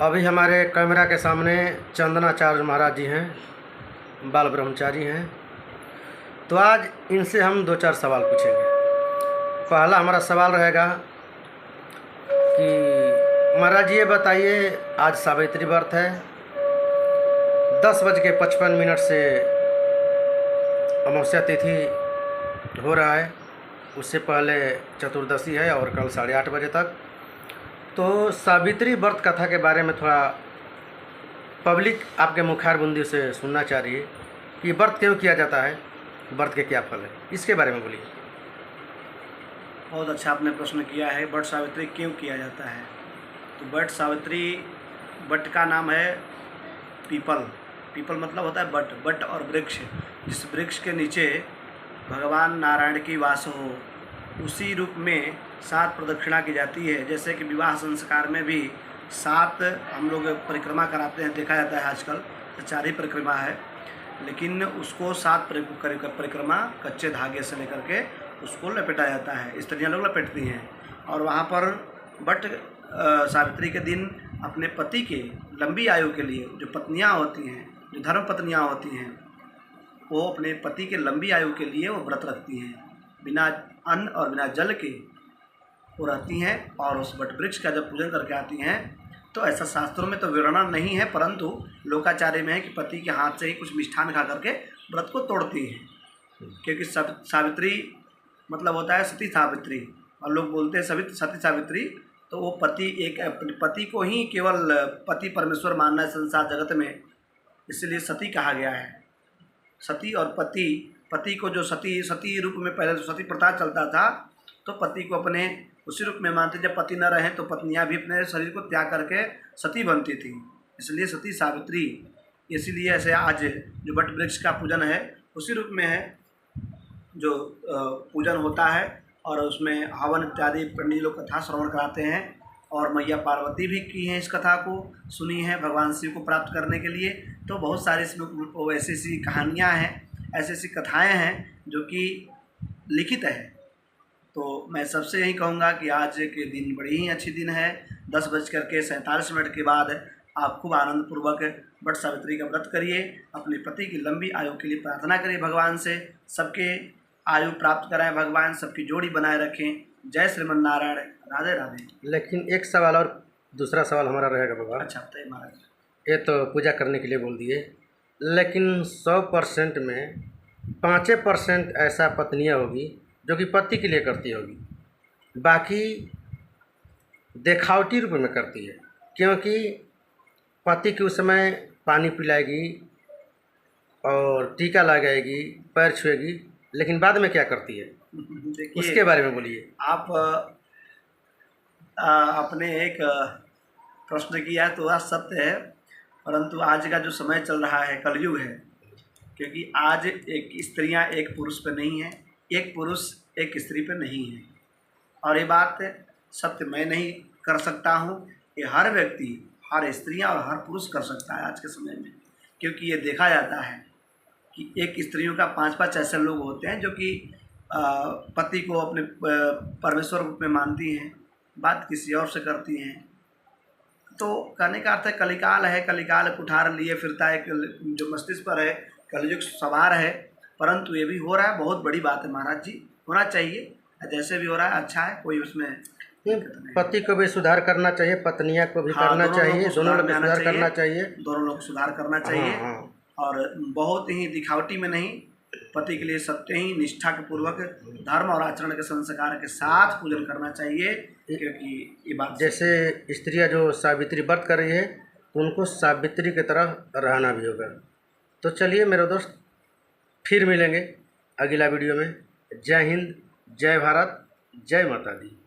अभी हमारे कैमरा के सामने चंदनाचार्य महाराज जी हैं, बाल ब्रह्मचारी हैं। तो आज इनसे हम 2-4 सवाल पूछेंगे। पहला हमारा सवाल रहेगा कि महाराज जी ये बताइए, आज सावित्री व्रत है, 10:55 से अमावस्या तिथि हो रहा है, उससे पहले चतुर्दशी है और कल 8:30 बजे तक। तो सावित्री व्रत कथा के बारे में थोड़ा पब्लिक आपके मुखारबंदी से सुनना चाह रही है कि व्रत क्यों किया जाता है, व्रत के क्या फल है, इसके बारे में बोलिए। बहुत अच्छा आपने प्रश्न किया है। वट सावित्री क्यों किया जाता है? तो वट सावित्री, वट का नाम है पीपल। पीपल मतलब होता है वट, वट और वृक्ष। जिस वृक्ष के नीचे भगवान नारायण की वास हो, उसी रूप में 7 प्रदक्षिणा की जाती है। जैसे कि विवाह संस्कार में भी 7 हम लोग परिक्रमा कराते हैं, देखा जाता है आजकल तो 4 ही परिक्रमा है, लेकिन उसको 7 परिक्रमा कच्चे धागे से लेकर के उसको लपेटा जाता है। स्त्रियाँ लोग लपेटती हैं और वहाँ पर वट सावित्री के दिन अपने पति के लंबी आयु के लिए, जो पत्नियाँ होती हैं, जो धर्म पत्नियाँ होती हैं, वो अपने पति के लंबी आयु के लिए वो व्रत रखती हैं। बिना अन्न और बिना जल के वो रहती हैं और उस वट वृक्ष का जब पूजन करके आती हैं तो ऐसा शास्त्रों में तो विवरण नहीं है, परंतु लोकाचार्य में है कि पति के हाथ से ही कुछ मिष्ठान खा करके व्रत को तोड़ती हैं। क्योंकि सावित्री मतलब होता है सती सावित्री, और लोग बोलते हैं सती सावित्री, तो वो अपने पति को ही केवल पति परमेश्वर मानना है संसार जगत में, इसलिए सती कहा गया है। सती और पति को जो सती रूप में, पहले तो सती प्रथा चलता था, तो पति को अपने उसी रूप में मानते। जब पति न रहे तो पत्नियां भी अपने शरीर को त्याग करके सती बनती थी, इसलिए सती सावित्री। इसीलिए ऐसे आज जो वट वृक्ष का पूजन है उसी रूप में है जो पूजन होता है, और उसमें हवन इत्यादि पंडित लोग कथा श्रवण कराते हैं। और मैया पार्वती भी की हैं, इस कथा को सुनी है भगवान शिव को प्राप्त करने के लिए। तो बहुत सारी इसमें ऐसी ऐसी कहानियाँ हैं, ऐसी ऐसी कथाएँ हैं जो कि लिखित है। तो मैं सबसे यही कहूँगा कि आज के दिन बड़ी ही अच्छी दिन है। 10:47 के बाद आप खूब आनंदपूर्वक वट सावित्री का व्रत करिए, अपने पति की लंबी आयु के लिए प्रार्थना करिए भगवान से, सबके आयु प्राप्त कराएं भगवान, सबकी जोड़ी बनाए रखें। जय श्रीमन नारायण, राधे राधे। लेकिन एक सवाल और दूसरा सवाल हमारा रहेगा बाबा। अच्छा बताइए महाराज। ये तो पूजा करने के लिए बोल दिए, लेकिन 100% में 5% ऐसा पत्नियाँ होगी जो कि पति के लिए करती होगी, बाकी दिखावटी रूप में करती है। क्योंकि पति के उस समय पानी पिलाएगी और टीका लगाएगी, पैर छुएगी, लेकिन बाद में क्या करती है उसके बारे में बोलिए। आप अपने एक प्रश्न किया तो वह सत्य है, परंतु आज का जो समय चल रहा है कलयुग है। क्योंकि आज एक स्त्रियां एक पुरुष पे नहीं है, एक पुरुष एक स्त्री पे नहीं है। और ये बात सत्य मैं नहीं कर सकता हूँ, ये हर व्यक्ति, हर स्त्रियां और हर पुरुष कर सकता है आज के समय में। क्योंकि ये देखा जाता है कि एक स्त्रियों का 5-5 ऐसे लोग होते हैं जो कि पति को अपने परमेश्वर रूप में मानती हैं, बात किसी और से करती हैं। तो कहने का अर्थ है कलिकाल है, कलिकाल कुठार लिए फिरता है, जो मस्तिष्क पर है कलयुग सवार है। परंतु ये भी हो रहा है, बहुत बड़ी बात है महाराज जी, होना चाहिए। जैसे भी हो रहा है अच्छा है, कोई उसमें पति को भी सुधार करना चाहिए, पत्नियां को भी करना चाहिए, दोनों लोग सुधार करना चाहिए, दोनों लोग सुधार करना चाहिए। और बहुत ही दिखावटी में नहीं, पति के लिए सत्य ही निष्ठा के पूर्वक धर्म और आचरण के संस्कार के साथ पूजन करना चाहिए। क्योंकि ये बात जैसे स्त्रियां जो सावित्री व्रत कर रही है तो उनको सावित्री की तरह रहना भी होगा। तो चलिए मेरे दोस्त, फिर मिलेंगे अगला वीडियो में। जय हिंद, जय भारत, जय माता दी।